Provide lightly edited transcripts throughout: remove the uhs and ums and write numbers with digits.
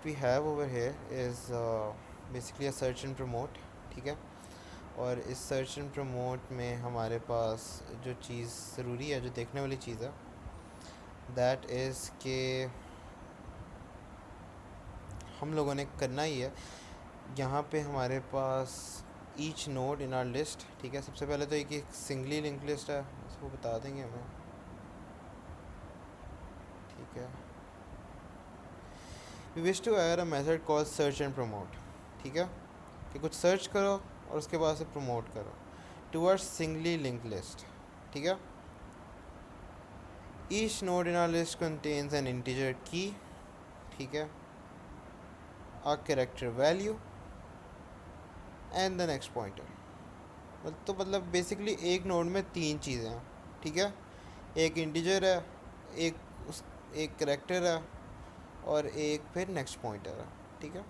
what we have over here is basically a search and promote. ठीक है, और इस सर्च एंड प्रमोट में हमारे पास जो चीज़ ज़रूरी है, जो देखने वाली चीज़ है, दैट इज़ के हम लोगों ने करना ही है। यहाँ पे हमारे पास each node in R list, ठीक है। सबसे पहले तो एक सिंगली लिंक लिस्ट है, उसको बता देंगे हमें, ठीक है। We wish to add a method called search and promote, ठीक है, कि कुछ सर्च करो और उसके बाद से प्रमोट करो टूवर्ड्स सिंगली लिंक लिस्ट, ठीक है। Each node in R list contains an integer की, ठीक है, a character value and the next pointer। तो मतलब बेसिकली एक नोड में तीन चीज़ें हैं, ठीक है। एक इंटीजर है, एक करेक्टर है, और एक फिर नेक्स्ट पॉइंटर है, ठीक है।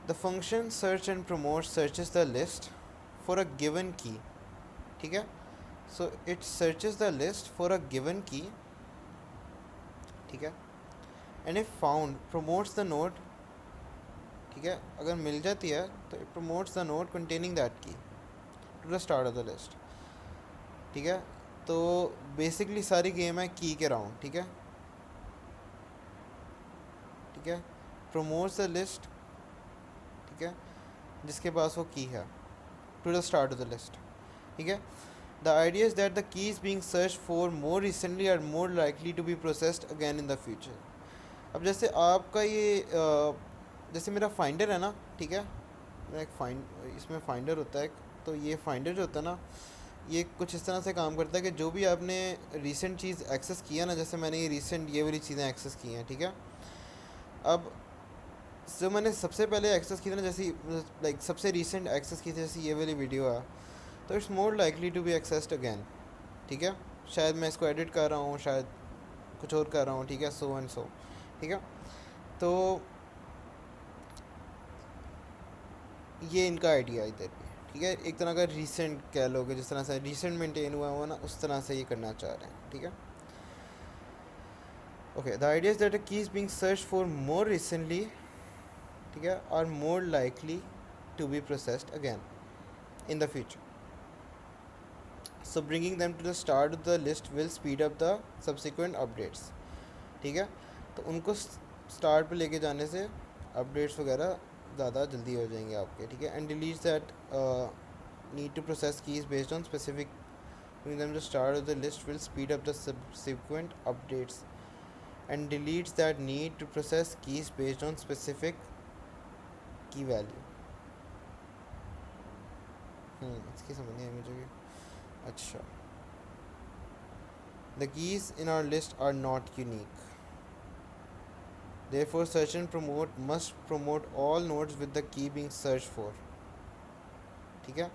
The function search and promote searches the list for a given key, ठीक है। So it searches the list for a given key, ठीक है, and if found promotes the node, ठीक है। अगर मिल जाती है तो it promotes the node containing that key to the start of the list, ठीक है। तो बेसिकली सारी गेम है की के राउंड, ठीक है, ठीक है। प्रमोट्स द लिस्ट, ठीक है, जिसके पास वो की है, to the start of the list, ठीक है। The idea is that the key is being search for more recently are more likely to be processed again in the future. अब जैसे आपका ये जैसे मेरा फाइंडर है ना, ठीक है, मेरा इसमें फाइंडर होता है, तो ये फाइंडर जो होता है ना, ये कुछ इस तरह से काम करता है कि जो भी आपने रीसेंट चीज़ एक्सेस किया ना, जैसे मैंने ये वाली चीज़ें एक्सेस की हैं, ठीक है। अब जो मैंने सबसे पहले एक्सेस की थी ना, जैसे लाइक सबसे रीसेंट एक्सेस की थी, जैसे ये वाली वीडियो है, तो it's more likely to be accessed again, ठीक है। शायद मैं इसको एडिट कर रहा हूँ, शायद कुछ और कर रहा हूँ, ठीक है, सो एंड सो, ठीक है। तो ये इनका आइडिया इधर भी, ठीक है, एक तरह का रीसेंट कह लोगे, जिस तरह से रीसेंट मेंटेन हुआ हुआ ना, उस तरह से ये करना चाह रहे हैं, ठीक है। Okay, the idea is that a key is being search for more recently, ठीक है, are more likely to be processed again in the future. So bringing them to the start of the list will speed up the subsequent updates, ठीक है। तो उनको start पे लेके जाने से अपडेट्स वगैरह ज़्यादा जल्दी हो जाएंगे आपके, ठीक है। And deletes that need to process keys based on specific them to start of the list will speed up the subsequent updates and deletes that need to process keys based on specific key value। इसकी समझ नहीं आई मुझे। अच्छा, the keys in our list are not unique, therefore search and promote must promote all nodes with the key being searched for, ठीक है।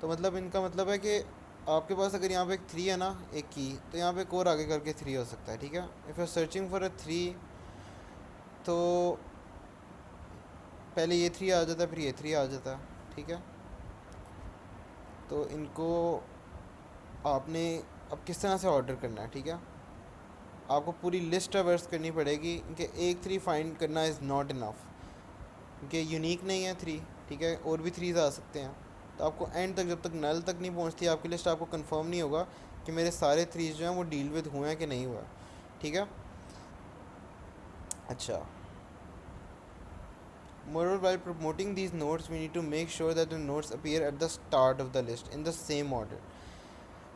तो मतलब इनका मतलब है कि आपके पास अगर यहाँ पे एक 3 है ना, एक की, तो यहाँ पे एक और आगे करके 3 हो सकता है, ठीक है। If you are searching for a 3, तो पहले ये 3 आ जाता है, फिर ये 3 आ जाता है, ठीक है। तो इनको आपने अब किस तरह से ऑर्डर करना है, ठीक है। आपको पूरी लिस्ट ट्रैवर्स करनी पड़ेगी, इनके एक 3 फाइंड करना इज़ नॉट इनफ, क्योंकि यूनिक नहीं है 3, ठीक है, और भी 3 आ सकते हैं। तो आपको एंड तक, जब तक नल तक नहीं पहुंचती आपकी लिस्ट, आपको कंफर्म नहीं होगा कि मेरे सारे 3 जो हैं वो डील विद हुए हैं कि नहीं हुआ, ठीक है। अच्छा, moreover while promoting these nodes we need to make sure that the nodes appear at the start of the list in the same order।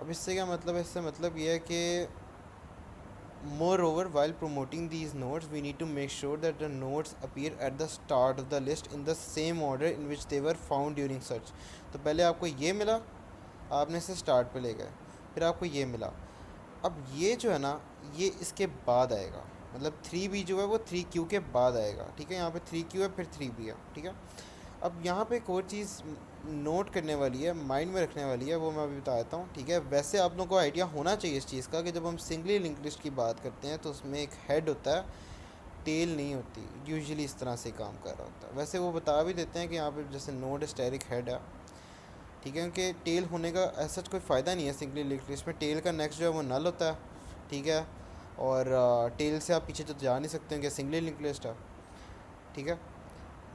अब इससे क्या मतलब है, इससे मतलब ये है कि moreover while promoting these nodes we need to make sure that the nodes appear at the start of the list in the same order in which they were found during search। तो पहले आपको ये मिला, आपने इसे start पे ले गए, फिर आपको ये मिला। अब ये जो है ना, ये इसके बाद आएगा, मतलब 3 भी जो है वो 3Q के बाद आएगा, ठीक है। यहाँ पे 3Q है, फिर 3B है, ठीक है। अब यहाँ पे एक और चीज़ नोट करने वाली है, माइंड में रखने वाली है, वो मैं अभी बता देता हूँ, ठीक है। वैसे आप लोगों को आइडिया होना चाहिए इस चीज़ का कि जब हम सिंगली लिंक लिस्ट की बात करते हैं तो उसमें एक हेड होता है, टेल नहीं होती, यूजुअली इस तरह से काम कर रहा होता है। वैसे वो बता भी देते हैं कि यहाँ पे जैसे नोड स्टेरिक हेड है, ठीक है, कि टेल होने का ऐसा कोई फ़ायदा नहीं है सिंगली लिंक लिस्ट में। टेल का नेक्स्ट जो है वो नल होता है, ठीक है, और टेल से आप पीछे तो जा नहीं सकते हैं कि सिंगली लिंक लिस्ट है। ठीक है.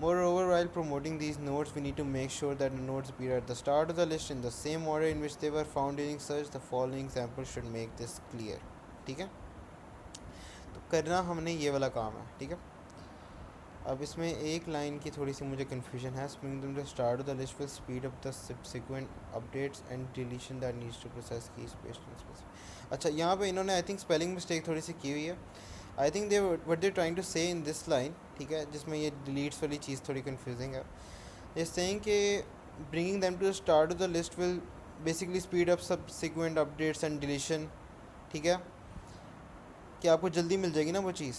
Moreover, while promoting these nodes, we need to make sure that the nodes appear at the start of the list in the same order in which they were found during search. The following example should make this clear. ठीक है, तो करना हमने ये वाला काम है. ठीक है, अब इसमें एक लाइन की थोड़ी सी मुझे कन्फ्यूजन है. Bring them to the start of the list will speed up the subsequent updates and deletion that needs to process keys based on specific. अच्छा, यहाँ पे इन्होंने आई थिंक स्पेलिंग मिस्टेक थोड़ी सी की हुई है. I think they what they trying to say in this line, ठीक है, जिसमें ये डिलीट्स वाली चीज़ थोड़ी कन्फ्यूजिंग है. ये सेइंग कि bringing them to the start of the list will basically speed up subsequent updates and deletion. ठीक है, कि आपको जल्दी मिल जाएगी ना वो चीज़.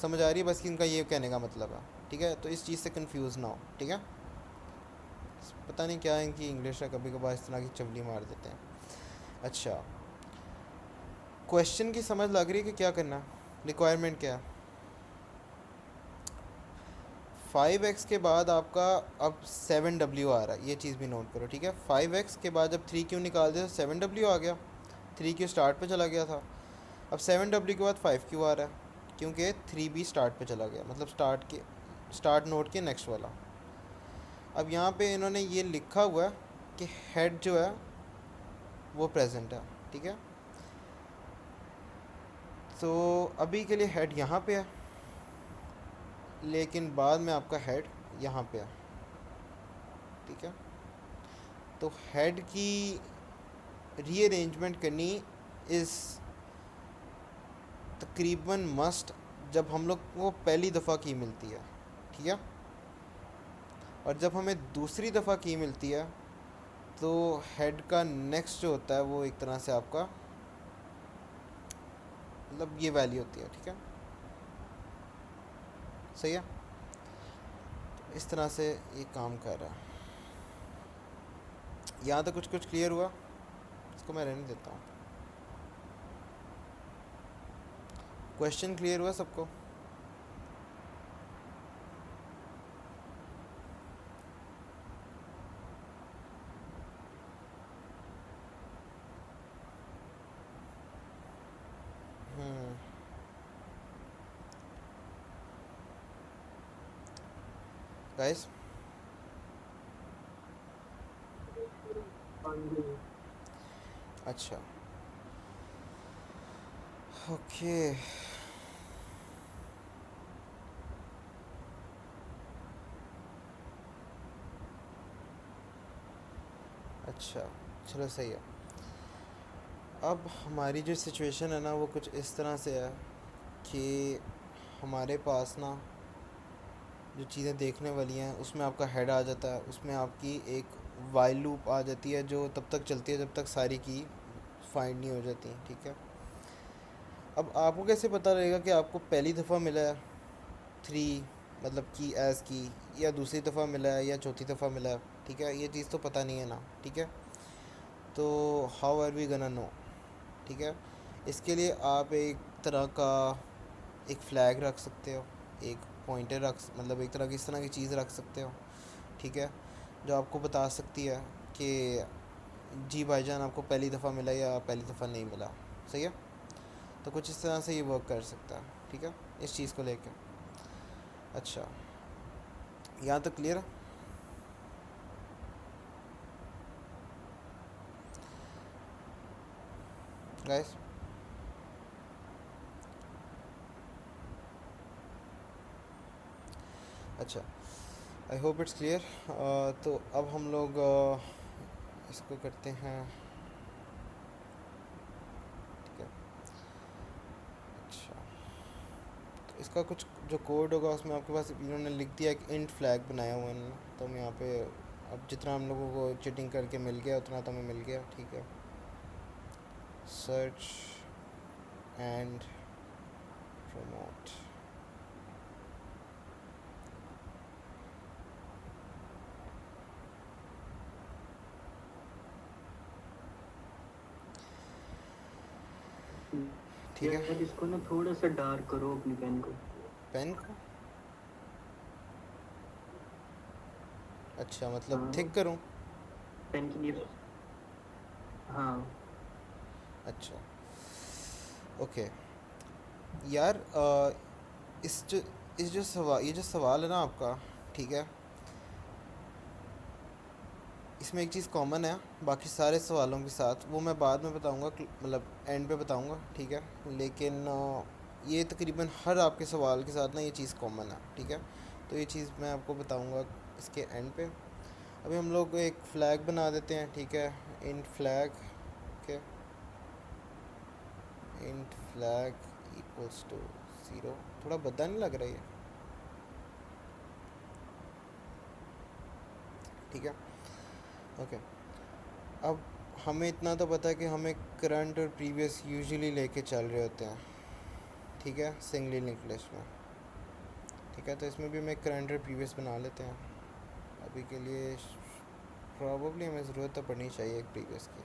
समझ आ रही है बस कि इनका ये कहने का मतलब है. ठीक है, तो इस चीज़ से कंफ्यूज ना हो. ठीक है, पता नहीं क्या इनकी इंग्लिश है, कभी कभार इस तरह की चवली मार देते हैं. अच्छा, क्वेश्चन की समझ लग रही है कि क्या करना है, रिक्वायरमेंट क्या है. 5x के बाद आपका अब 7w आ रहा है, ये चीज़ भी नोट करो. ठीक है, 5x के बाद जब 3q निकाल दिया तो 7w आ गया. 3q स्टार्ट पे चला गया था. अब 7w के बाद 5q आ रहा है क्योंकि 3b स्टार्ट पे चला गया, मतलब स्टार्ट नोट के नेक्स्ट वाला. अब यहाँ पे इन्होंने ये लिखा हुआ है कि हेड जो है वो प्रेजेंट है. ठीक है, तो अभी के लिए हेड यहाँ पे है, लेकिन बाद में आपका हेड यहाँ पे है. ठीक है, तो हेड की रीअरेंजमेंट करनी इज़ तकरीबन मस्ट जब हम लोग को पहली दफ़ा की मिलती है. ठीक है, और जब हमें दूसरी दफ़ा की मिलती है तो हेड का नेक्स्ट जो होता है वो एक तरह से आपका मतलब ये वैल्यू होती है. ठीक है, सही है. तो इस तरह से ये काम कर रहा है. यहाँ तक कुछ क्लियर हुआ, इसको मैं रहने देता हूँ. क्वेश्चन क्लियर हुआ सबको? गाइस, अच्छा, ओके. अच्छा, चलो सही है. अब हमारी जो सिचुएशन है ना वो कुछ इस तरह से है कि हमारे पास ना जो चीज़ें देखने वाली हैं उसमें आपका हेड आ जाता है, उसमें आपकी एक वाइल लूप आ जाती है जो तब तक चलती है जब तक सारी की फाइंड नहीं हो जाती. ठीक है, अब आपको कैसे पता रहेगा कि आपको पहली दफ़ा मिला है 3 मतलब की एज़ की, या दूसरी दफ़ा मिला है या चौथी दफ़ा मिला है. ठीक है, ये चीज़ तो पता नहीं है ना. ठीक है, तो how are we gonna know. ठीक है, इसके लिए आप एक तरह का एक फ्लैग रख सकते हो, एक पॉइंटर मतलब एक तरह की इस तरह की चीज़ रख सकते हो. ठीक है, जो आपको बता सकती है कि जी भाईजान आपको पहली दफ़ा मिला या पहली दफ़ा नहीं मिला. सही है, तो कुछ इस तरह से ये वर्क कर सकता है. ठीक है, इस चीज़ को लेकर. अच्छा, यहाँ तक क्लियर है? गाइस, अच्छा, आई होप इट्स क्लियर. तो अब हम लोग इसको करते हैं. ठीक है, अच्छा, तो इसका कुछ जो कोड होगा उसमें आपके पास इन्होंने लिख दिया कि इंट फ्लैग बनाया हुआ है. तो हम यहाँ पे अब जितना हम लोगों को चीटिंग करके मिल गया उतना तो हमें मिल गया. ठीक है, सर्च एंड प्रमोट. ठीक है, यार इसको ना थोड़ा सा डार्क करो अपनी पेन को. पेन को? अच्छा, मतलब हाँ, थिक करूँ? पेन की निब. हाँ. अच्छा, ओके. यार इस जो ये जो सवाल है ना आपका, ठीक है, इसमें एक चीज़ कॉमन है बाकी सारे सवालों के साथ, वो मैं बाद में बताऊंगा, मतलब एंड पे बताऊंगा, ठीक है। लेकिन ये तकरीबन हर आपके सवाल के साथ ना ये चीज़ कॉमन है, ठीक है। तो ये चीज़ मैं आपको बताऊंगा इसके एंड पे। अभी हम लोग एक फ़्लैग बना देते हैं, ठीक है। इंट फ्लैग के इंट फ्लैग इक्वल्स टू 0। थोड़ा भद्दा नहीं लग रहा ये, ठीक है, ओके। अब हमें इतना तो पता है कि हमें करंट और प्रीवियस यूजुअली लेके चल रहे होते हैं, ठीक है, सिंगली लिंक लिस्ट में, ठीक है। तो इसमें भी हमें करंट और प्रीवियस बना लेते हैं। अभी के लिए प्रॉबली हमें ज़रूरत तो पड़नी चाहिए एक प्रीवियस की,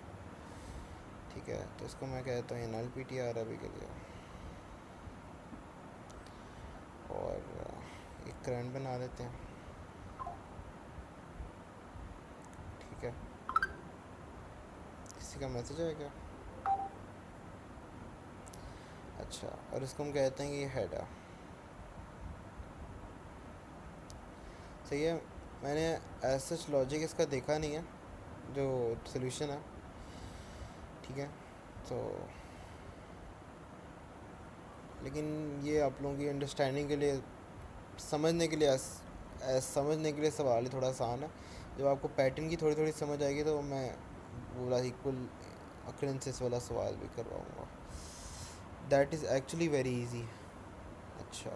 ठीक है। तो इसको मैं कहता हूँ नल पी टी आर अभी के लिए, और एक करंट बना देते हैं, ठीक है। किसी का मैसेज आया क्या? अच्छा, और इसको हम कहते हैं कि ये हेड है, सही है। मैंने एज सच लॉजिक इसका देखा नहीं है जो सोल्यूशन है, ठीक है। तो लेकिन ये आप लोगों की अंडरस्टैंडिंग के लिए, समझने के लिए समझने के लिए सवाल ही थोड़ा आसान है। जब आपको पैटर्न की थोड़ी थोड़ी समझ आएगी तो मैं पूरा इक्वल अक्रेंसेस वाला सवाल भी करवाऊँगा। That is actually very easy. अच्छा,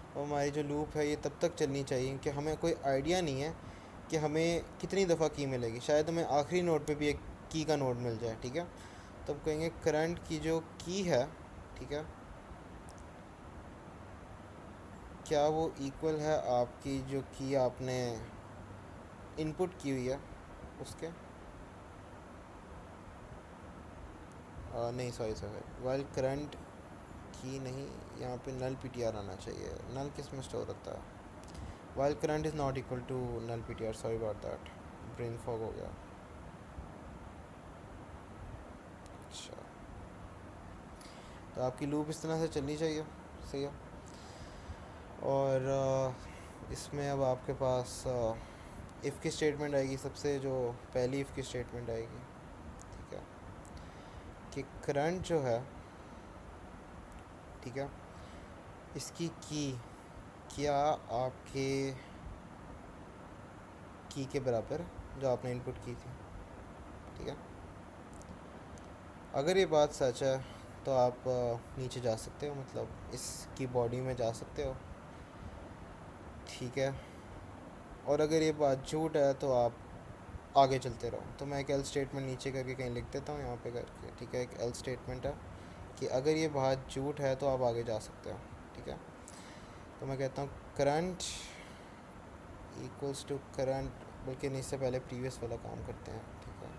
और हमारी जो लूप है ये तब तक चलनी चाहिए कि हमें कोई आइडिया नहीं है कि हमें कितनी दफ़ा की मिलेगी। शायद हमें आखिरी नोड पे भी एक की का नोड मिल जाए, ठीक है। तो हम कहेंगे करंट की जो की है, ठीक है, क्या वो इक्वल है आपकी जो की आपने इनपुट की हुई है उसके, नहीं सॉरी सॉरी, वाइल करंट की नहीं, यहाँ पे नल पी टी आर आना चाहिए। नल किस में स्टोर होता है? While current is not equal to null P T r, sorry about that, brain fog हो गया। अच्छा, तो आपकी लूप इस तरह से चलनी चाहिए, सही है। और इसमें अब आपके पास इफ़ की स्टेटमेंट आएगी, सबसे जो पहली इफ़ की स्टेटमेंट आएगी, ठीक है, कि करंट जो है, ठीक है, इसकी की क्या आपके की के बराबर है जो आपने इनपुट की थी, ठीक है। अगर ये बात सच है तो आप नीचे जा सकते हो, मतलब इसकी बॉडी में जा सकते हो, ठीक है। और अगर ये बात झूठ है तो आप आगे चलते रहो। तो मैं एक एल स्टेटमेंट नीचे करके कहीं लिख देता हूँ यहाँ पे करके, ठीक है। एक एल स्टेटमेंट है कि अगर ये बात झूठ है तो आप आगे जा सकते हो, ठीक है। तो मैं कहता हूँ करंट इक्वल्स टू करंट, बल्कि नहीं, इससे पहले प्रीवियस वाला काम करते हैं, ठीक है।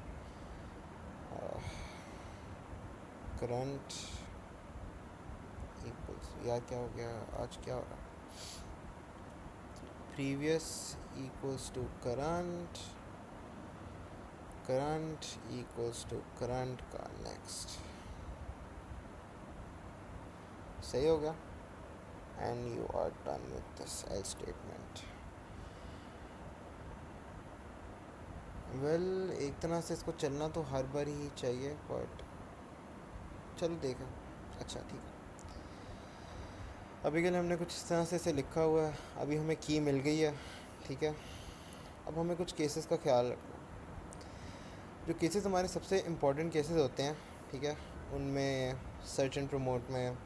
करंट इक्वल्स, यार क्या हो गया आज, क्या हो रहा है? Previous equals to current, current equals to current का नेक्स्ट, सही हो गया। And you are done with this else statement. Well, एक तरह से इसको चलना तो हर बार ही चाहिए, बट चलो देखें। अच्छा, ठीक है। अभी के लिए हमने कुछ इस तरह से इसे लिखा हुआ है। अभी हमें की मिल गई है, ठीक है। अब हमें कुछ केसेस का ख्याल रखना है। जो केसेस हमारे सबसे इम्पोर्टेंट केसेस होते हैं, ठीक है, उनमें सर्च एंड प्रमोट में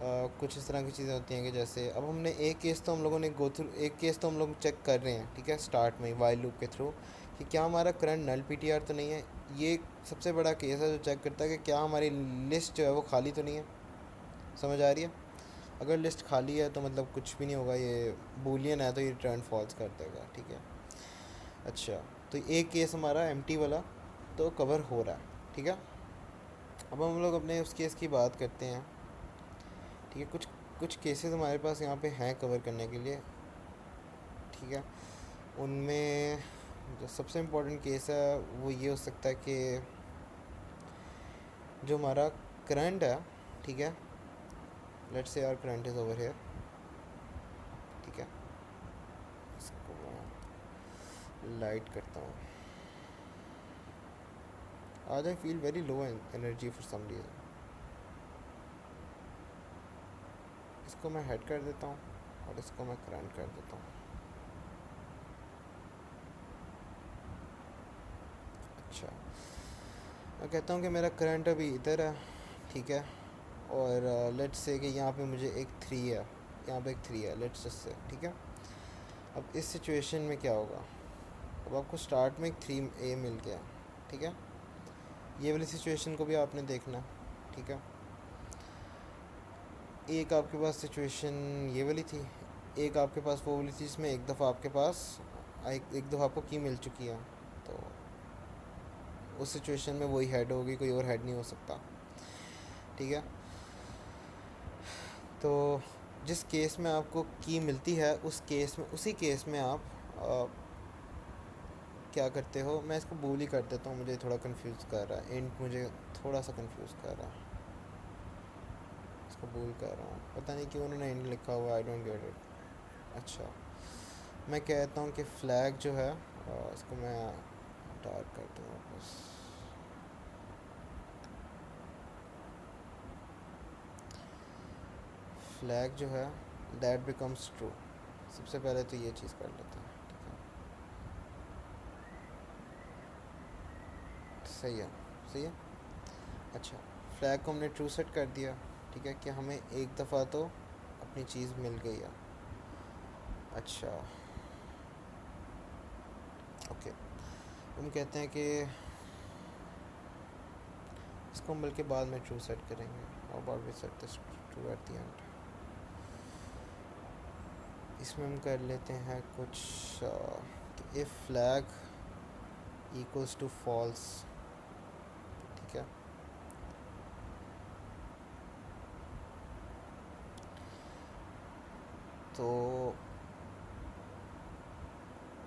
कुछ इस तरह की चीज़ें होती हैं कि जैसे अब हमने एक केस तो हम लोगों ने गो थ्रू, एक केस तो हम लोग चेक कर रहे हैं, ठीक है, स्टार्ट में वाइल लूप के थ्रू, कि क्या हमारा करंट नल पी टी आर तो नहीं है। ये सबसे बड़ा केस है जो चेक करता है कि क्या हमारी लिस्ट जो है वो खाली तो नहीं है। समझ आ रही है? अगर लिस्ट खाली है तो मतलब कुछ भी नहीं होगा, ये बूलियन है तो ये रिटर्न फॉल्स कर देगा, ठीक है। अच्छा, तो एक केस हमारा एम्प्टी वाला तो कवर हो रहा है, ठीक है। अब हम लोग अपने उस केस की बात करते हैं, ठीक है। कुछ कुछ केसेस हमारे पास यहाँ पे हैं कवर करने के लिए, ठीक है। उनमें जो सबसे इम्पोर्टेंट केस है वो ये हो सकता है कि जो हमारा करंट है, ठीक है, let's say our current is over here, ठीक है। इसको मैं लाइट करता हूँ। आज I feel very low energy for some reason. इसको मैं हेड कर देता हूँ और इसको मैं करंट कर देता हूँ। अच्छा, मैं कहता हूँ कि मेरा करंट अभी इधर है, ठीक है। और लेट्स से कि यहाँ पे मुझे एक 3 है, यहाँ पे एक 3 है, लेट्स जस्ट से, ठीक है। अब इस सिचुएशन में क्या होगा, अब आपको स्टार्ट में एक 3A मिल गया, ठीक है। ये वाली सिचुएशन को भी आपने देखना, ठीक है। एक आपके पास सिचुएशन ये वाली थी, एक आपके पास वो वाली थी जिसमें एक दफ़ा आपके पास एक दफ़ा आपको की मिल चुकी है, तो उस सिचुएशन में वही हेड होगी, कोई और हेड नहीं हो सकता, ठीक है। तो जिस केस में आपको की मिलती है उस केस में, उसी केस में आप क्या करते हो, मैं इसको बोल ही कर देता हूँ, मुझे थोड़ा कंफ्यूज कर रहा है, इंट मुझे थोड़ा सा कंफ्यूज कर रहा है, इसको बोल कर रहा हूँ, पता नहीं क्यों उन्होंने इंट लिखा हुआ, आई डोंट गेट इट। अच्छा, मैं कहता हूँ कि फ्लैग जो है इसको मैं डार्क कर दूँ वापस। फ्लैग जो है दैट बिकम्स ट्रू। सबसे पहले तो ये चीज़ कर लेते हैं, ठीक है। सही है, सही है। अच्छा, फ्लैग को हमने ट्रू सेट कर दिया, ठीक है, कि हमें एक दफ़ा तो अपनी चीज़ मिल गई है। अच्छा, ओके, हम कहते हैं कि इसको हम बल्कि बाद में ट्रू सेट करेंगे, how about we set this true at the end. इसमें हम कर लेते हैं कुछ if flag equals to false, ठीक है। तो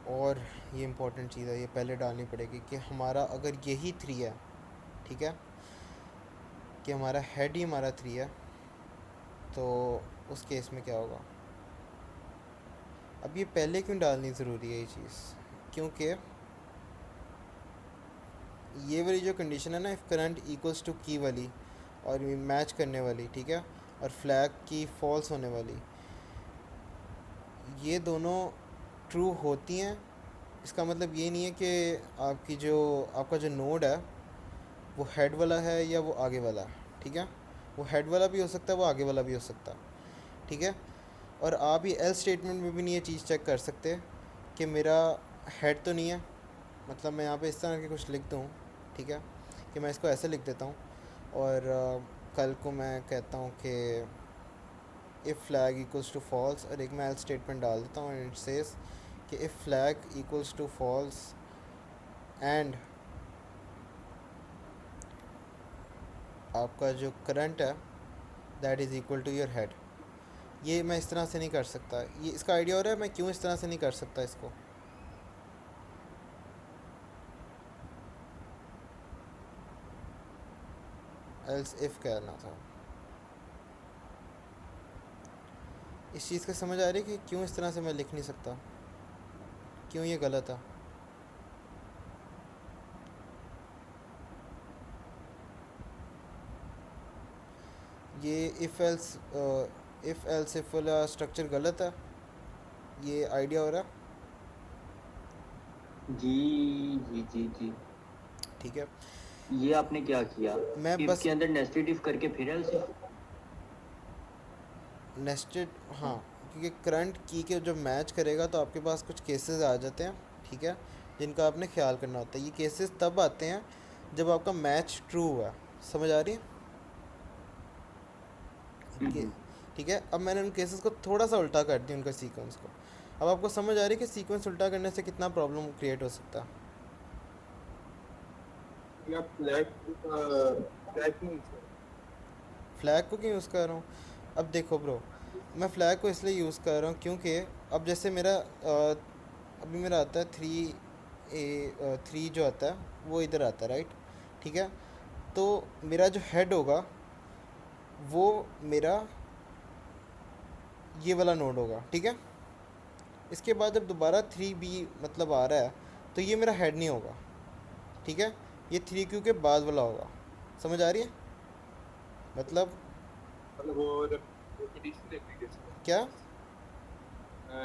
और ये इम्पोर्टेंट चीज़ है, ये पहले डालनी पड़ेगी कि हमारा अगर यही 3 है, ठीक है, कि हमारा हेड ही हमारा 3 है, तो उस केस में क्या होगा। अब ये पहले क्यों डालनी ज़रूरी है ये चीज़, क्योंकि ये वाली जो कंडीशन है ना, इफ़ करंट इक्वल्स टू की वाली और मैच करने वाली, ठीक है, और फ्लैग की फॉल्स होने वाली, ये दोनों ट्रू होती हैं। इसका मतलब ये नहीं है कि आपकी जो आपका जो नोड है वो हेड वाला है या वो आगे वाला है, ठीक है। वो हेड वाला भी हो सकता है, वो आगे वाला भी हो सकता है, ठीक है। और आप ये एल स्टेटमेंट में भी नहीं ये चीज़ चेक कर सकते कि मेरा हेड तो नहीं है, मतलब मैं यहाँ पे इस तरह के कुछ लिख दूँ, ठीक है, कि मैं इसको ऐसे लिख देता हूँ और कल को मैं कहता हूँ कि if flag equals to false, और एक मैं एल स्टेटमेंट डाल देता हूँ, एंड इट सेज कि if flag equals to false and आपका जो करंट है that is equal to your head. ये मैं इस तरह से नहीं कर सकता, ये इसका आइडिया हो रहा है मैं क्यों इस तरह से नहीं कर सकता इसको। एल्स इफ़ कहना था। इस चीज़ का समझ आ रही है कि क्यों इस तरह से मैं लिख नहीं सकता, क्यों ये गलत है। ये इफ़ एल्स इफ वाला स्ट्रक्चर गलत है, ये आइडिया हो रहा है, जी जी जी जी। ठीक है। ये आपने क्या किया? मैं इफ बस के अंदर नेस्टेड इफ करके फिर एल्स इफ। नेस्टेड, हाँ, क्योंकि करंट की के जब मैच करेगा तो आपके पास कुछ केसेस आ जाते हैं, ठीक है, जिनका आपने ख्याल करना होता है। ये केसेस तब आते हैं जब आपका मैच ट्रू हुआ, समझ आ रही है कि, ठीक है। अब मैंने उन केसेस को थोड़ा सा उल्टा कर दिया, उनका सीक्वेंस को। अब आपको समझ आ रही है कि सीक्वेंस उल्टा करने से कितना प्रॉब्लम क्रिएट हो सकता है। या फ्लैग फ्लैग क्यों यूज करें? फ्लैग को क्यों यूज़ कर रहा हूँ, अब देखो ब्रो, मैं फ्लैग को इसलिए यूज़ कर रहा हूँ क्योंकि अब जैसे मेरा अभी मेरा आता है 3 जो आता है वो इधर आता है, राइट, ठीक है। तो मेरा जो हेड होगा वो मेरा ये वाला नोड होगा, ठीक है। इसके बाद जब दोबारा 3B मतलब आ रहा है तो ये मेरा हेड नहीं होगा, ठीक है, ये 3Q के बाद वाला होगा। समझ आ रही है मतलब मतलब वो रेपिटेशन देखने के क्या?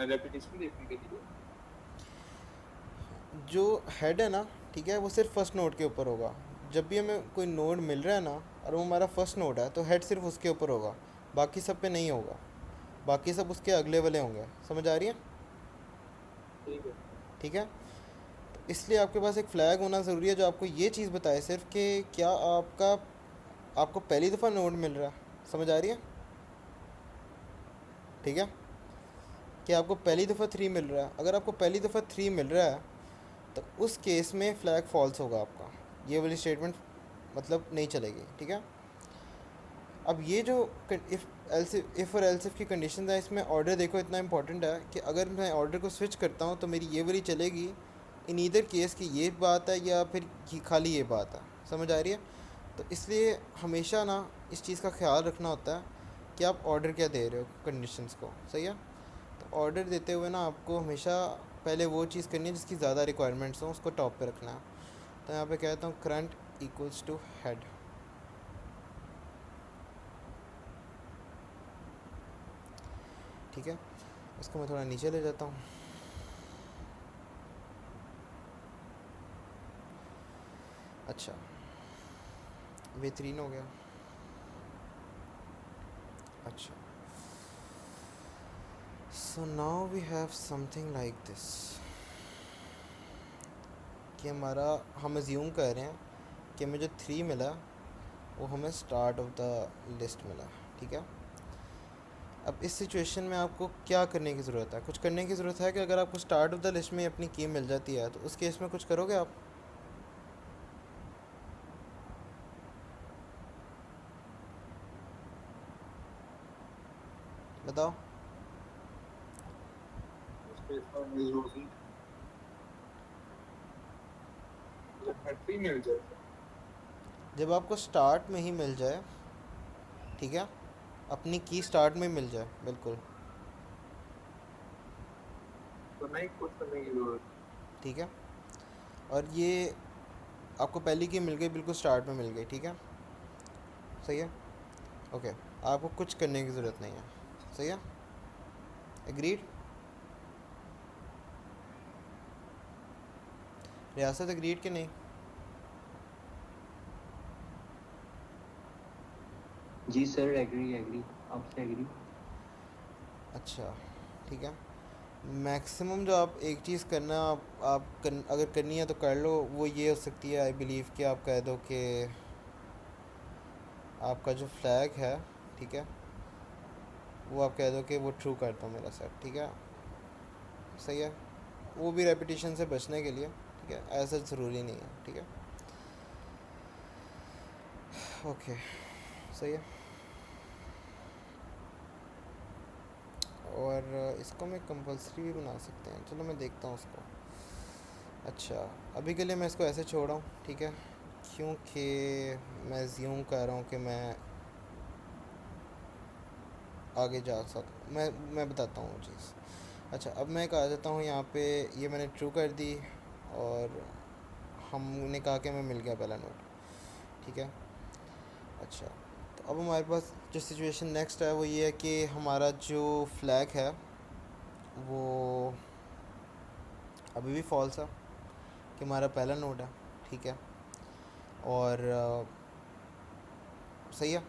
रेपिटेशन देखने के लिए। जो हेड है ना, ठीक है, वो सिर्फ फर्स्ट नोड के ऊपर होगा। जब भी हमें कोई नोड मिल रहा है ना और वो हमारा फर्स्ट नोड है तो हेड सिर्फ उसके ऊपर होगा, बाकी सब पे नहीं होगा, बाकी सब उसके अगले वाले होंगे। समझ आ रही है? ठीक है। ठीक है, तो इसलिए आपके पास एक फ़्लैग होना ज़रूरी है जो आपको ये चीज़ बताए सिर्फ कि क्या आपको पहली दफ़ा नोड मिल रहा है। समझ आ रही है? ठीक है, कि आपको पहली दफ़ा 3 मिल रहा है। अगर आपको पहली दफ़ा 3 मिल रहा है तो उस केस में फ़्लैग फॉल्स होगा आपका, ये वाली स्टेटमेंट मतलब नहीं चलेगी, ठीक है। अब ये जो इफ़ और एल्स इफ की कंडीशन है, इसमें ऑर्डर देखो इतना इंपॉर्टेंट है कि अगर मैं ऑर्डर को स्विच करता हूँ तो मेरी ये वाली चलेगी इन ईदर केस की ये बात है या फिर खाली ये बात है। समझ आ रही है? तो इसलिए हमेशा ना इस चीज़ का ख्याल रखना होता है कि आप ऑर्डर क्या दे रहे हो कंडीशंस को, सही है। तो ऑर्डर देते हुए ना आपको हमेशा पहले वो चीज़ करनी है जिसकी ज़्यादा रिक्वायरमेंट्स हों, उसको टॉप पे रखना है। तो यहाँ पे कहता हूँ करंट इक्वल्स टू हेड, ठीक है। इसको मैं थोड़ा नीचे ले जाता हूँ। अच्छा, बेहतरीन हो गया। अच्छा, so now we have something like this कि हमारा हम अज्यूम कर रहे हैं कि हमें जो 3 मिला वो हमें स्टार्ट ऑफ द लिस्ट मिला, ठीक है। अब इस सिचुएशन में आपको क्या करने की ज़रूरत है? कुछ करने की ज़रूरत है कि अगर आपको स्टार्ट ऑफ द लिस्ट में अपनी की मिल जाती है तो उस केस में कुछ करोगे आप? बताओ। उसके साथ मिल रोजी फैक्ट्री मिल जाए जब आपको स्टार्ट में ही मिल जाए, ठीक है, अपनी की स्टार्ट में मिल जाए, बिल्कुल तो नहीं कुछ करने की जरूरत। ठीक है। और ये आपको पहली की मिल गई, बिल्कुल स्टार्ट में मिल गई, ठीक है, सही है, ओके। आपको कुछ करने की ज़रूरत नहीं है, सही है, एग्रीड। रियासत एग्रीड कि नहीं? जी सर, एग्री एग्री, आपसे एग्री। अच्छा, ठीक है। मैक्सिमम जो आप एक चीज़ करना अगर करनी है तो कर लो, वो ये हो सकती है आई बिलीव कि आप कह दो कि आपका जो फ्लैग है, ठीक है, वो आप कह दो कि वो ट्रू कर दो मेरा सेट, ठीक है, सही है। वो भी रेपिटेशन से बचने के लिए, ठीक है, ऐसा ज़रूरी नहीं है, ठीक है, ओके, सही है। और इसको मैं कंपलसरी भी बना सकते हैं, चलो मैं देखता हूँ उसको। अच्छा, अभी के लिए मैं इसको ऐसे छोड़ रहा हूँ, ठीक है, क्योंकि मैं ज्यूम कर रहा हूँ कि मैं आगे जा मैं बताता हूँ वो चीज़। अच्छा, अब मैं एक आ जाता हूँ यहाँ पे, ये मैंने ट्रू कर दी और हमने कहा कि हमें मिल गया पहला नोट, ठीक है। अच्छा, तो अब हमारे पास जो सिचुएशन नेक्स्ट है वो ये है कि हमारा जो फ्लैग है वो अभी भी फॉल्स है कि हमारा पहला नोड है, ठीक है, और सही है।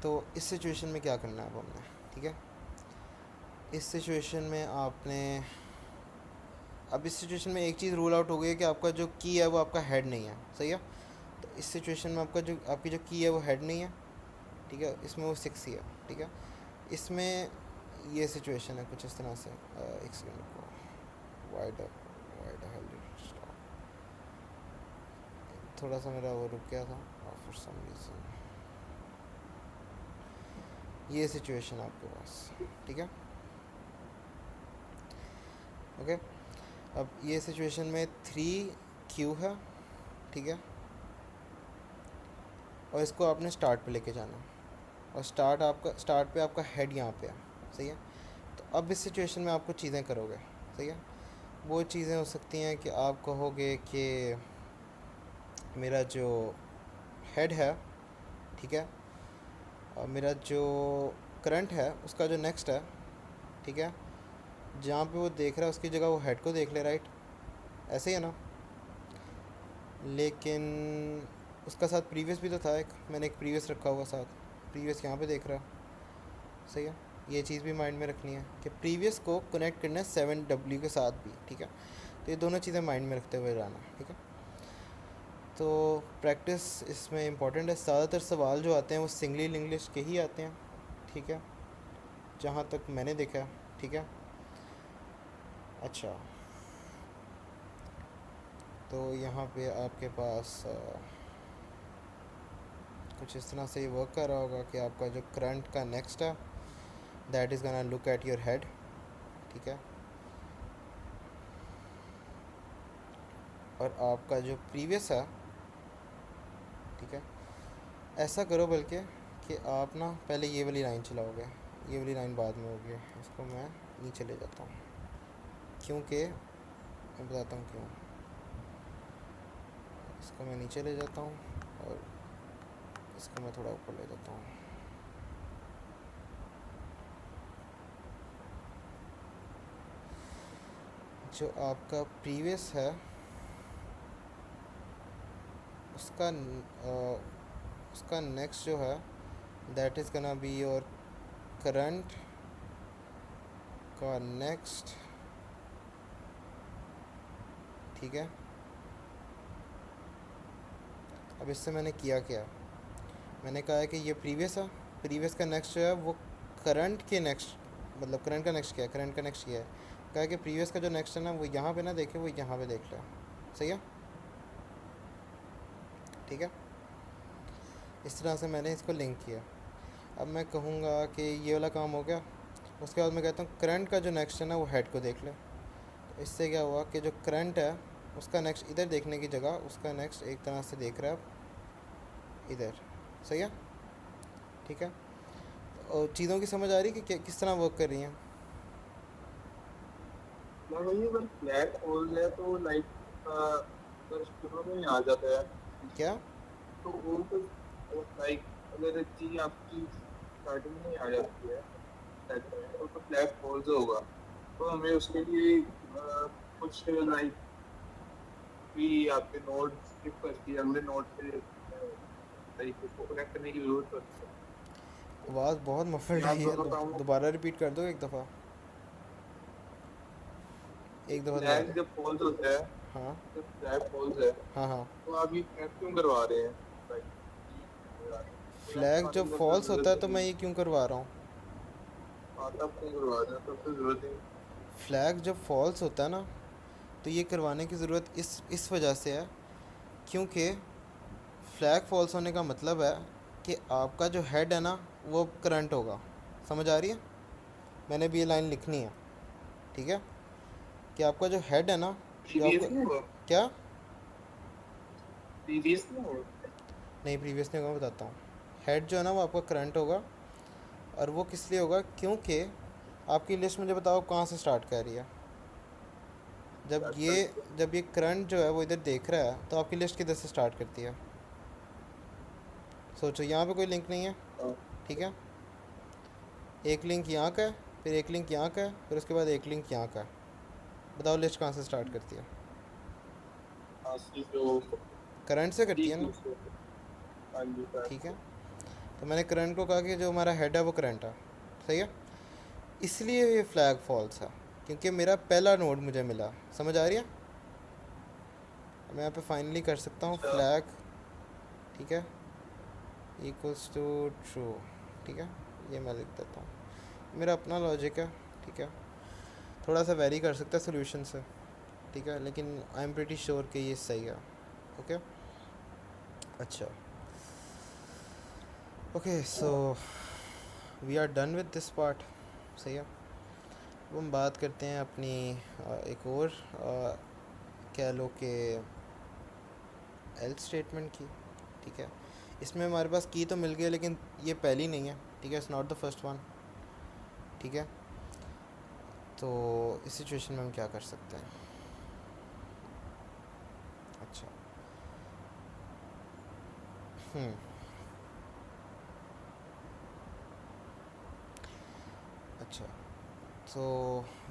तो इस सिचुएशन में क्या करना है अब हमने, ठीक है, इस सिचुएशन में आपने अब इस सिचुएशन में एक चीज़ रूल आउट हो गई है कि आपका जो की है वो आपका हेड नहीं है, सही है। तो इस सिचुएशन में आपकी जो की है वो हेड नहीं है, ठीक है, इसमें वो 6 ही है, ठीक है। इसमें ये सिचुएशन है कुछ इस तरह से, एक सेकंड को, वाइड थोड़ा सा मेरा वो रुक गया था फॉर सम रीज़न। ये सिचुएशन आपके पास, ठीक है, ओके। अब ये सिचुएशन में 3Q है, ठीक है, और इसको आपने स्टार्ट पे लेके जाना है और स्टार्ट पे आपका हेड यहाँ पे है, सही है। तो अब इस सिचुएशन में आप कुछ चीज़ें करोगे, सही है। वो चीज़ें हो सकती हैं कि आप कहोगे कि मेरा जो हेड है, ठीक है, और मेरा जो करंट है उसका जो नेक्स्ट है, ठीक है, जहाँ पे वो देख रहा है उसकी जगह वो हेड को देख ले, राइट, ऐसे ही है ना। लेकिन उसका साथ प्रीवियस भी तो था, एक मैंने एक प्रीवियस रखा हुआ साथ, प्रीवियस यहाँ पे देख रहा है, सही है। ये चीज़ भी माइंड में रखनी है कि प्रीवियस को कनेक्ट करना है 7W के साथ भी, ठीक है। तो ये दोनों चीज़ें माइंड में रखते हुए जाना, ठीक है। तो प्रैक्टिस इसमें इम्पॉर्टेंट है। ज़्यादातर सवाल जो आते हैं वो सिंगल इंग्लिश के ही आते हैं, ठीक है, जहाँ तक मैंने देखा है, ठीक है। अच्छा, तो यहाँ पे आपके पास कुछ इस तरह से ये वर्क कर रहा होगा कि आपका जो करंट का नेक्स्ट है that is gonna look at your head, ठीक है, और आपका जो प्रीवियस है, ठीक है, ऐसा करो बल्कि कि आप ना पहले ये वाली लाइन चलाओगे, ये वाली लाइन बाद में होगी। इसको मैं नीचे ले जाता हूँ, क्योंकि मैं बताता हूँ क्यों। इसको मैं नीचे ले जाता हूँ और इसको मैं थोड़ा ऊपर ले जाता हूँ। जो आपका प्रीवियस है उसका उसका नेक्स्ट जो है that is gonna be your current का नेक्स्ट, ठीक है। अब इससे मैंने किया क्या, मैंने कहा है कि ये प्रीवियस है, प्रीवियस का नेक्स्ट जो है वो करंट के नेक्स्ट, मतलब करंट का नेक्स्ट क्या है, करंट का नेक्स्ट क्या है, कहा है कि प्रीवियस का जो नेक्स्ट है ना वो यहाँ पे ना देखे, वो यहाँ पे देख ले, सही है, ठीक है। इस तरह से मैंने इसको लिंक किया। अब मैं कहूँगा कि ये वाला काम हो गया, उसके बाद मैं कहता हूँ करंट का जो नेक्स्ट है ना वो हेड को देख ले। तो इससे क्या हुआ कि जो करंट है उसका नेक्स्ट इधर देखने की जगह उसका नेक्स्ट एक तरह से देख रहा है अब इधर, सही है, ठीक है। और चीज़ों की समझ आ रही है कि किस तरह वर्क कर रही हैं। मैं वही अगर ब्लैक होल है तो लाइक अगर शुरू में ही आ जाता है क्या, तो वो तो लाइक अगर चीज आपकी स्टार्टिंग में ही आ जाती है तो ब्लैक होल्स होगा। तो हमें उसके लिए कुछ लाइक भी आपके नोड स्किप करके अगले नोड पे लाइक उसको कनेक्ट करने की जरूरत पड़ती है। आवाज़ बहुत मफल्ड या आप आई है, दोनों कामों दोबारा रिपीट कर दो एक दफ़ा, एक दफ़ा ब्लैक दोबारा। जब होल्स होता है, हाँ जब ब्लैक होल्स है हाँ हाँ। तो आप ये कनेक्ट क्यों करवा रहे हैं? लाइक कनेक्ट फ्लैग करने जब की तो फॉल्स होता जरूरत है ही तो नहीं मैं है। ये क्यों करवा रहा हूँ, तब क्यों करवा रहे हैं? तब तो जरूरत ही नहीं। फ्लैग जब फॉल्स होता है ना तो ये करवाने की ज़रूरत इस वजह से है क्योंकि फ्लैग फॉल्स होने का मतलब है कि आपका जो हेड है ना वो करंट होगा, समझ आ रही है। मैंने भी ये लाइन लिखनी है, ठीक है, कि आपका जो हेड है ना, जो प्रीवियस आपका नहीं होगा, क्या, प्रीवियस नहीं होगा। नहीं प्रीवियस नहीं होगा, मैं बताता हूँ। हेड जो है ना वो आपका करंट होगा, और वो किस लिए होगा, क्योंकि आपकी लिस्ट मुझे बताओ कहाँ से स्टार्ट कर रही है। जब ये जब ये करंट जो है वो इधर देख रहा है तो आपकी लिस्ट किधर से स्टार्ट करती है, सोचो। यहाँ पे कोई लिंक नहीं है, ठीक है, एक लिंक यहाँ का है, फिर एक लिंक यहाँ का है, फिर उसके बाद एक लिंक यहाँ का है। बताओ लिस्ट कहाँ से स्टार्ट करती है, सी जो करंट से डी करती है ना, क्यू से। हाँ जी सर। ठीक है। तो मैंने करंट को कहा कि जो हमारा हेड है वो करंट है, सही है। इसलिए ये फ्लैग फॉल्स है क्योंकि मेरा पहला नोड मुझे मिला, समझ आ रही है। मैं यहाँ पे फाइनली कर सकता हूँ अच्छा फ्लैग, ठीक है, इक्वल्स टू ट्रू, ठीक है। ये मैं लिख देता हूँ, मेरा अपना लॉजिक है, ठीक है, थोड़ा सा वेरी कर सकता है सोल्यूशन से, ठीक है, लेकिन आई एम प्रीटी श्योर कि ये सही है, ओके। अच्छा, okay, so we are done with this part, सही है। अब हम बात करते हैं अपनी एक और कह लो कि एल्स स्टेटमेंट की, ठीक है। इसमें हमारे पास की तो मिल गई लेकिन ये पहली नहीं है, ठीक है, it's not the first one. ठीक है, तो इस सिचुएशन में हम क्या कर सकते हैं? अच्छा, हम्म अच्छा, तो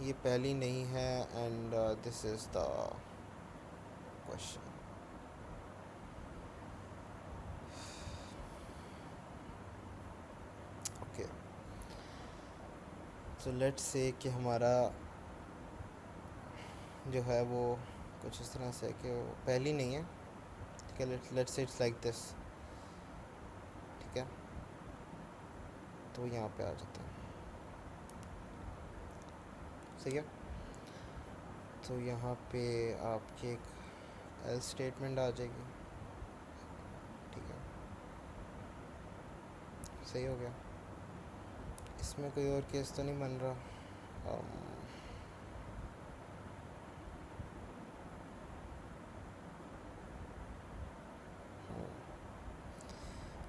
ये पहली नहीं है, and this is the question. Okay, so let's say कि हमारा जो है वो कुछ इस तरह से है कि वो पहली नहीं है. ठीक है, लेट्स से इट्स लाइक दिस. ठीक है, तो यहाँ पे आ जाते हैं. सही है, तो यहाँ पे आपकी एक एल स्टेटमेंट आ जाएगी. ठीक है, सही हो गया. इसमें कोई और केस तो नहीं बन रहा.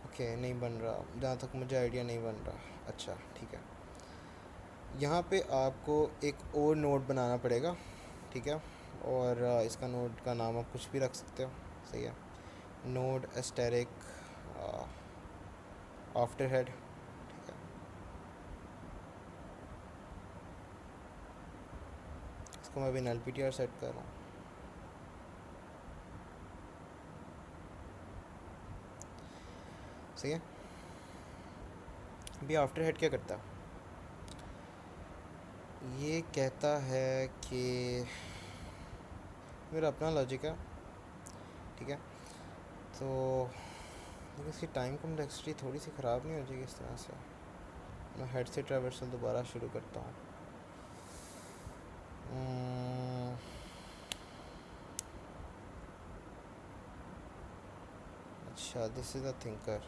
ओके, नहीं बन रहा, जहाँ तक मुझे आइडिया नहीं बन रहा. अच्छा, ठीक है. यहाँ पे आपको एक और नोड बनाना पड़ेगा. ठीक है, और इसका नोड का नाम आप कुछ भी रख सकते हो. सही है, नोड एस्टेरिक आफ्टर हेड. ठीक है, इसको मैं अभी नल पी टी आर सेट कर रहा हूँ. सही है, अभी आफ्टर हेड क्या करता है? ये कहता है कि मेरा अपना लॉजिक है. ठीक है, तो लेकिन इसकी टाइम कॉम्प्लेक्सिटी थोड़ी सी ख़राब नहीं हो जाएगी इस तरह से? मैं हेड से ट्रैवर्सल दोबारा शुरू करता हूँ. अच्छा, दिस इज़ अ थिंकर.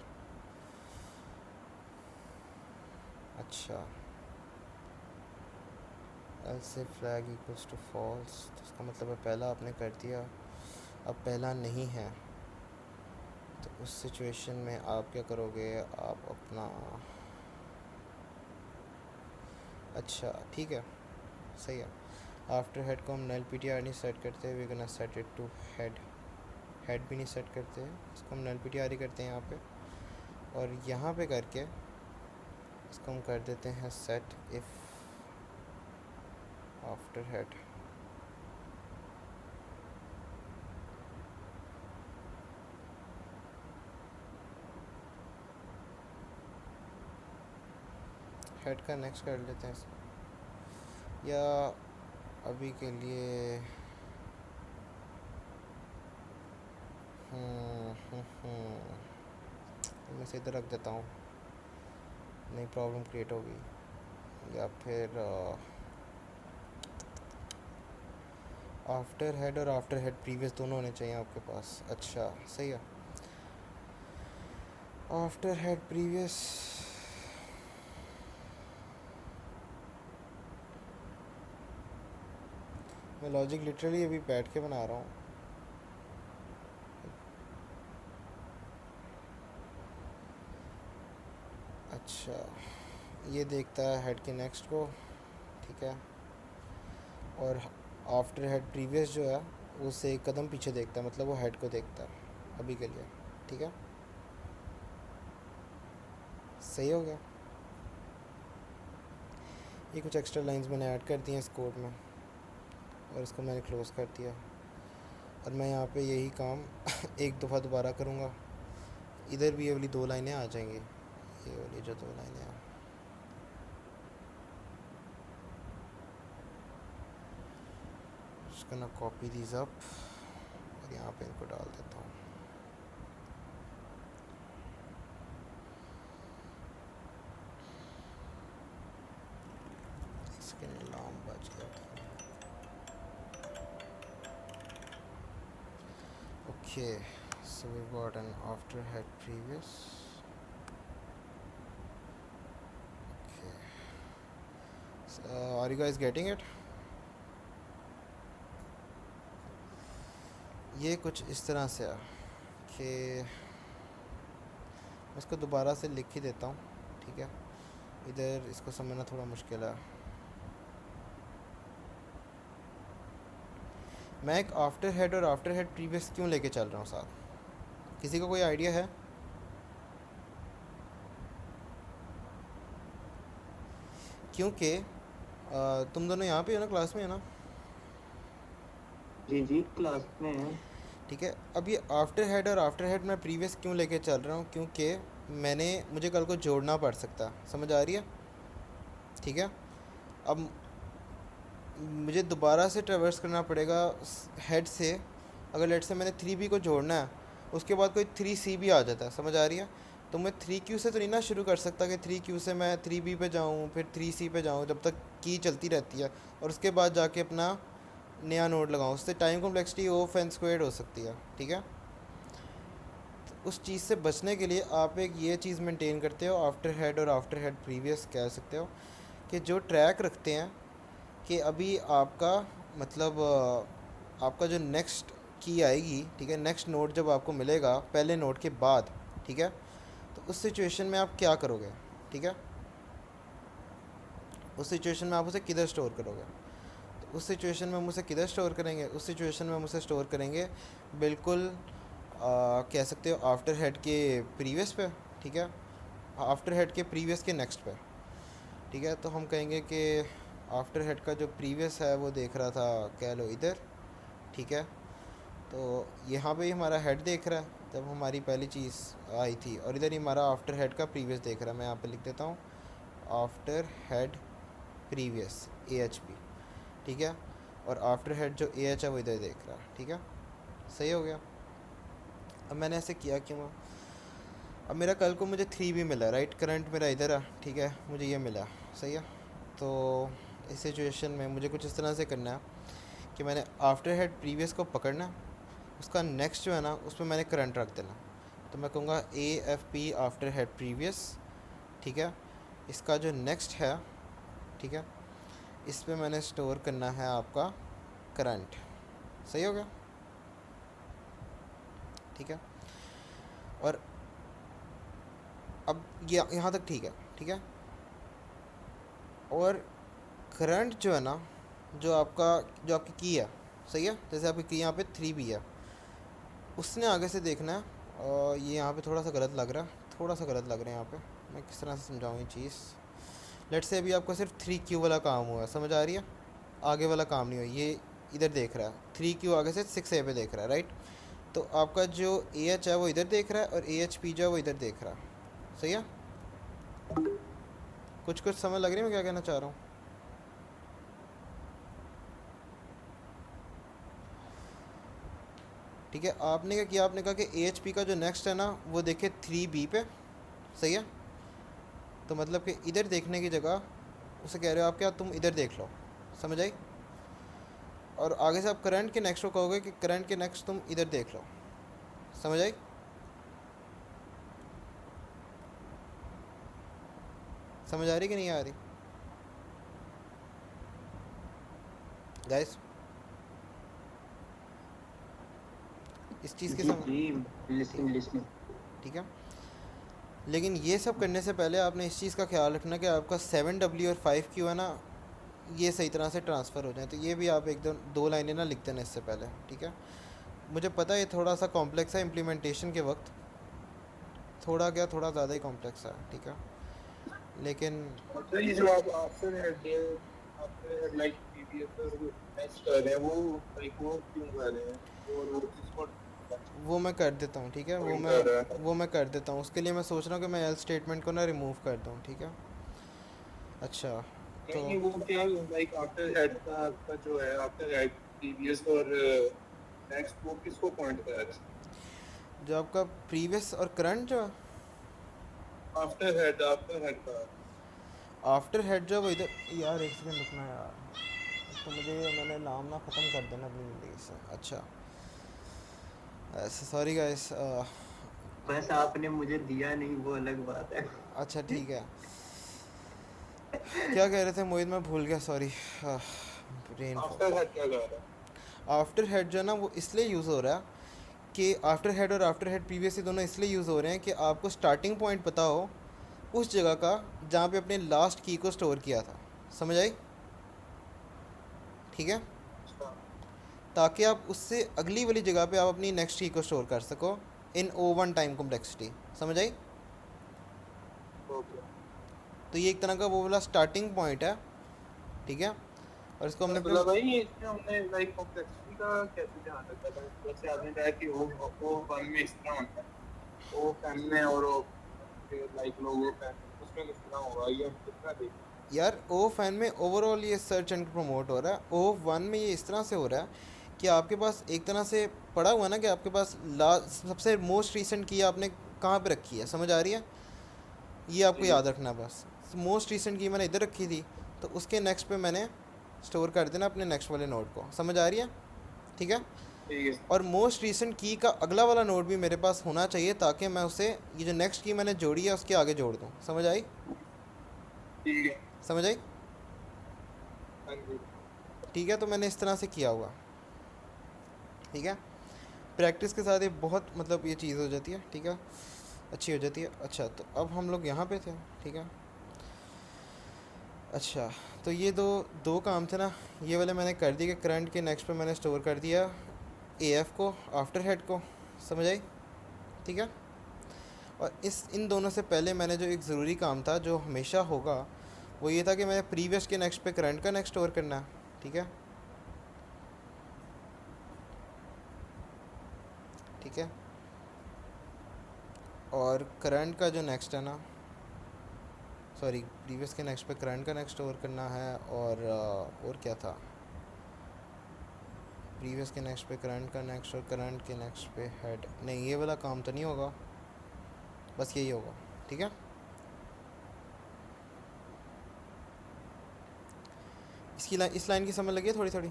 अच्छा, एल से फ्लैग इक्वल्स टू फॉल्स, तो इसका मतलब है पहला आपने कर दिया, अब पहला नहीं है. तो उस सिचुएशन में आप क्या करोगे? आप अपना, अच्छा ठीक है, सही है. आफ्टर हेड को हम नल पी टी आर नहीं सेट करते, we gonna set it to head. Head भी नहीं सेट करते, इसको हम नल पी टी आर ही करते हैं यहाँ पे. और यहाँ पे करके इसको हम कर देते हैं set if after head. Head का नेक्स्ट कर लेते हैं इसको, या अभी के लिए मैं इसे इधर रख देता हूँ, नई प्रॉब्लम क्रिएट होगी. या फिर आफ्टर हेड और आफ्टर हेड प्रीवियस दोनों होने चाहिए आपके पास. अच्छा, सही है. आफ्टर हेड प्रीवियस, मैं लॉजिक लिटरली अभी बैठ के बना रहा हूँ. अच्छा, ये देखता है हेड के नेक्स्ट को. ठीक है, और आफ्टर हेड प्रीवियस जो है उससे एक कदम पीछे देखता है, मतलब वो हेड को देखता है अभी के लिए. ठीक है, सही हो गया. ये कुछ एक्स्ट्रा लाइंस मैंने ऐड कर दी हैं इस कोड में, और इसको मैंने क्लोज़ कर दिया. और मैं यहाँ पे यही काम एक दफ़ा दोबारा करूँगा. इधर भी ये वाली दो लाइनें आ जाएंगी, ये वाली जो दो लाइनें हैं. इसको ना कॉपी दीज अप, और यहाँ पे इनको डाल देता हूँ. इसके अलार्म बज गया था. Okay, so we've got an after head previous. Okay, so, are you guys getting it? ये कुछ इस तरह से है कि मैं इसको दोबारा से लिख ही देता हूँ. ठीक है, इधर इसको समझना थोड़ा मुश्किल है। मैं एक आफ्टर हेड और आफ्टर हेड प्रीवियस क्यों लेके चल रहा हूँ साथ, किसी को कोई आइडिया है? क्योंकि तुम दोनों यहाँ पे हो ना, क्लास में है ना? जी जी क्लास में है। ठीक है, अब ये आफ्टर हेड और आफ्टर हेड मैं प्रीवियस क्यों लेके चल रहा हूँ, क्योंकि मुझे कल को जोड़ना पड़ सकता है, समझ आ रही है? ठीक है, अब मुझे दोबारा से ट्रेवर्स करना पड़ेगा हेड से। अगर लेट से मैंने 3B को जोड़ना है, उसके बाद कोई 3C भी आ जाता है, समझ आ रही है? तो मैं 3Q से तो नहीं ना शुरू कर सकता कि 3Q से मैं 3B पे जाऊँ फिर 3C पे जाऊँ, जब तक की चलती रहती है, और उसके बाद जाके अपना नया नोड लगाऊँ, उससे time complexity of N squared हो सकती है। ठीक है, तो उस चीज़ से बचने के लिए आप एक ये चीज़ मेंटेन करते हो, आफ्टर हेड और आफ्टर हेड प्रीवियस कह सकते हो, कि जो ट्रैक रखते हैं कि अभी आपका मतलब आपका जो नेक्स्ट की आएगी, ठीक है, नेक्स्ट नोड जब आपको मिलेगा पहले नोड के बाद, ठीक है, तो उस सिचुएशन में आप क्या करोगे? ठीक है, उस सिचुएशन में आप उसे किधर स्टोर करोगे? तो उस सिचुएशन में हम उसे किधर स्टोर करेंगे? उस सिचुएशन में हम उसे स्टोर करेंगे बिल्कुल कह सकते हो आफ्टर हेड के प्रीवियस पे। ठीक है, आफ्टर हेड के प्रीवियस के नेक्स्ट पे। ठीक है, तो हम कहेंगे कि आफ्टर हेड का जो प्रीवियस है वो देख रहा था, कह लो इधर। ठीक है, तो यहाँ पे ही हमारा हेड देख रहा है जब हमारी पहली चीज़ आई थी, और इधर ही हमारा आफ्टर हेड का प्रीवियस देख रहा है। मैं यहाँ पे लिख देता हूँ आफ्टर हेड प्रीवियस AHP। ठीक है, और आफ्टर हेड जो AH है वो इधर देख रहा है। ठीक है, सही हो गया। अब मैंने ऐसे किया क्यों? अब मेरा कल को मुझे 3B मिला, राइट, करंट मेरा इधर है। ठीक है, मुझे ये मिला, सही है। तो इस सिचुएशन में मुझे कुछ इस तरह से करना है कि मैंने आफ्टर हेड प्रीवियस को पकड़ना है, उसका नेक्स्ट जो है ना उस पर मैंने करंट रख देना। तो मैं कहूँगा AFP आफ्टर हेड प्रीवियस। ठीक है, इसका जो नेक्स्ट है, ठीक है, इस पे मैंने स्टोर करना है आपका करंट। सही हो गया? ठीक है, और अब ये यहाँ तक ठीक है। ठीक है, और करंट जो है ना, जो आपकी की है, सही है, जैसे आपकी की यहाँ पे 3B है, उसने आगे से देखना है। और ये यहाँ पे थोड़ा सा गलत लग रहा है, थोड़ा सा गलत लग रहा है यहाँ पे। मैं किस तरह से समझाऊँ ये चीज़? लेट से अभी आपका सिर्फ 3Q वाला काम हुआ है, समझ आ रही है? आगे वाला काम नहीं हुआ। ये इधर देख रहा है, 3Q आगे से 6A पे देख रहा है, राइट। तो आपका जो AH है वो इधर देख रहा है, और AHP जो है वो इधर देख रहा है। सही है? कुछ कुछ समझ लग रही है मैं क्या कहना चाह रहा हूँ? ठीक है, आपने क्या किया? आपने कहा कि AHP का जो नेक्स्ट है ना वो देखे 3B पे। सही है, तो मतलब कि इधर देखने की जगह उसे कह रहे हो आप क्या, तुम इधर देख लो। समझ आई? और आगे से आप करंट के नेक्स्ट को कहोगे कि करंट के नेक्स्ट तुम इधर देख लो। समझ आई? समझ आ रही कि नहीं आ रही गाइस? इस चीज़ की जी समझ? जी ठीक, लिसनिंग लिसनिंग। ठीक है, लेकिन ये सब करने से पहले आपने इस चीज़ का ख्याल रखना कि आपका 7W और 5Q है ना, ये सही तरह से ट्रांसफ़र हो जाए। तो ये भी आप एकदम 2 लाइनें ना लिख देना इससे पहले। ठीक है, मुझे पता है ये थोड़ा सा कॉम्प्लेक्स है इम्प्लीमेंटेशन के वक्त, थोड़ा क्या, थोड़ा ज़्यादा ही कॉम्प्लेक्स है। ठीक है, लेकिन अच्छा, ये जो आप आफ्टर लाइक पीबीएस पर नेक्स्ट कर रहे हैं, वो लाइक वो क्यों कर रहे हैं और वो किसको वो मैं कर देता हूँ। ठीक है, पॉइंट कर रहा है? वो मैं कर देता हूँ। उसके लिए मैं सोच रहा हूँ कि मैं एल स्टेटमेंट को ना रिमूव कर दूँ। ठीक है, अच्छा, तो नहीं, वो क्या लाइक आफ्टर हेड का आपका जो है आफ्टर हेड पीबीएस और नेक्स्ट वो किसको पॉइंट कर रहा है? जो आपका प्रीवियस और करंट जो आफ्टर हेड का आफ्टर हेड जो है वो इधर, यार एक सेकंड रुकना यार, तो मुझे मैंने नाम ना ख़त्म कर देना अपनी ज़िंदगी से। अच्छा, सॉरी गाइस। बस आपने मुझे दिया नहीं वो अलग बात है। अच्छा ठीक है, क्या कह रहे थे मोहित, मैं भूल गया, sorry. Brain fog. After head क्या कर रहा है? आफ्टर हेड जो है ना वो इसलिए यूज़ हो रहा है कि आफ्टर हेड और आफ्टर हेड प्रीवियस ये दोनों इसलिए यूज़ हो रहे हैं कि आपको स्टार्टिंग पॉइंट पता हो उस जगह का जहाँ पे अपने लास्ट की को स्टोर किया था। समझ आई? ठीक है, अच्छा। ताकि आप उससे अगली वाली जगह पे आप अपनी नेक्स्ट की को स्टोर कर सको इन O1 टाइम कॉम्प्लेक्सिटी। समझ आई? ओके। तो ये एक तरह का वो वाला स्टार्टिंग पॉइंट है, ठीक है। और इसको हमने अब्दुल्ला अपने भाई, इसमें हमने लाइक कॉम्प्लेक्सिटी का कैसे ध्यान रखा था? जैसे आपने कहा कि ओ वन में इस तरह होता है, ओ फैन में, और ओ लाइक लोगो फैन उसमें किस तरह होगा, ये हम कितना देखें? यार ओ फैन में ओवरऑल ये सर्च एंड प्रमोट हो रहा है, O1 में ये इस तरह से हो रहा है कि आपके पास एक तरह से पड़ा हुआ ना कि आपके पास लास्ट सबसे मोस्ट रिसेंट की आपने कहाँ पे रखी है। समझ आ रही है? ये आपको जी। याद रखना बस। मोस्ट रिसेंट की मैंने इधर रखी थी, तो उसके नेक्स्ट पे मैंने स्टोर कर देना अपने नेक्स्ट वाले नोड को। समझ आ रही है? ठीक है। ठीक है। और मोस्ट रिसेंट की का अगला वाला नोड भी मेरे पास होना चाहिए, ताकि मैं उसे ये जो नेक्स्ट की मैंने जोड़ी है उसके आगे जोड़ दूँ। समझ आई? ठीक है। समझ आई? हाँ जी। ठीक है, तो मैंने इस तरह से किया हुआ। ठीक है, प्रैक्टिस के साथ ये बहुत मतलब ये चीज़ हो जाती है, ठीक है, अच्छी हो जाती है। अच्छा, तो अब हम लोग यहाँ पे थे, ठीक है। अच्छा, तो ये दो दो काम थे ना, ये वाले मैंने कर दिए कि करंट के नेक्स्ट पे मैंने स्टोर कर दिया AF को, आफ्टर हेड को। समझ आई? ठीक है। और इन दोनों से पहले मैंने जो एक ज़रूरी काम था जो हमेशा होगा, वो ये था कि मैंने प्रीवियस के नेक्स्ट पे करंट का नेक्स्ट स्टोर करना है। ठीक है, ठीक है। और करंट का जो नेक्स्ट है ना, सॉरी, प्रीवियस के नेक्स्ट पे करंट का नेक्स्ट स्टोर करना है। और क्या था, प्रीवियस के नेक्स्ट पे करंट का नेक्स्ट और करंट के नेक्स्ट पे हेड। नहीं, ये वाला काम तो नहीं होगा, बस यही होगा। ठीक है, इस लाइन की समझ लगी है थोड़ी थोड़ी?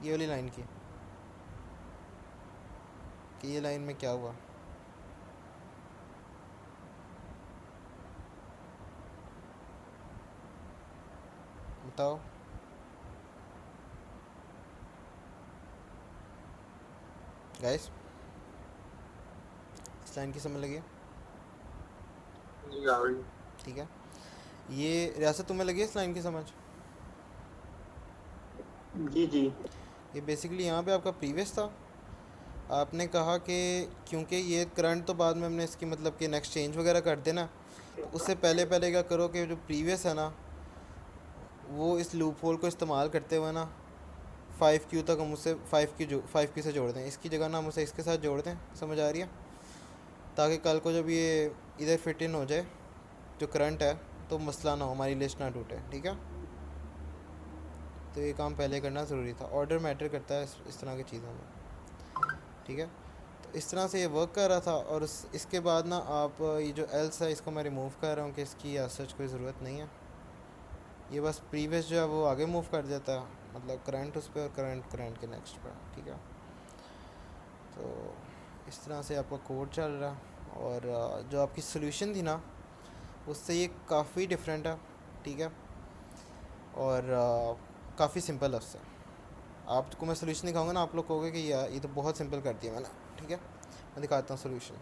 ये वाली लाइन की कि ये लाइन में क्या हुआ। बताओ। गाइस, इस लाइन की समझ लगी है? जी हाँ भाई। ठीक है, ये रियासत तुम्हें लगी है इस लाइन की समझ? जी जी। ये बेसिकली यहाँ पे आपका प्रीवियस था। आपने कहा कि क्योंकि ये करंट तो बाद में हमने इसकी मतलब कि नेक्स्ट चेंज वगैरह कर देना, तो उससे पहले पहले क्या करो कि जो प्रीवियस है ना, वो इस लूप होल को इस्तेमाल करते हुए ना 5Q तक हम उसे 5Q से जोड़ दें, इसकी जगह ना हम उसे इसके साथ जोड़ दें। समझ आ रही है? ताकि कल को जब ये इधर फिट इन हो जाए जो करंट है, तो मसला ना हो, हमारी लिस्ट ना टूटे। ठीक है, तो ये काम पहले करना ज़रूरी था। ऑर्डर मैटर करता है इस तरह की चीज़ों में। ठीक है, तो इस तरह से ये वर्क कर रहा था। और इसके बाद ना आप ये जो एल्स है इसको मैं रिमूव कर रहा हूँ कि इसकी सच कोई ज़रूरत नहीं है। ये बस प्रीवियस जो है वो आगे मूव कर देता है, मतलब करंट उस पर और करंट के नेक्स्ट पर। ठीक है, तो इस तरह से आपका कोड चल रहा है। और जो आपकी सोल्यूशन थी ना, उससे ये काफ़ी डिफरेंट है। ठीक है, और काफ़ी सिंपल है उससे। आपको मैं सोल्यूशन दिखाऊंगा ना, आप लोग कहोगे कि यार ये तो बहुत सिंपल कर दिया मैंने। ठीक है, मैं दिखाता हूँ सोल्यूशन।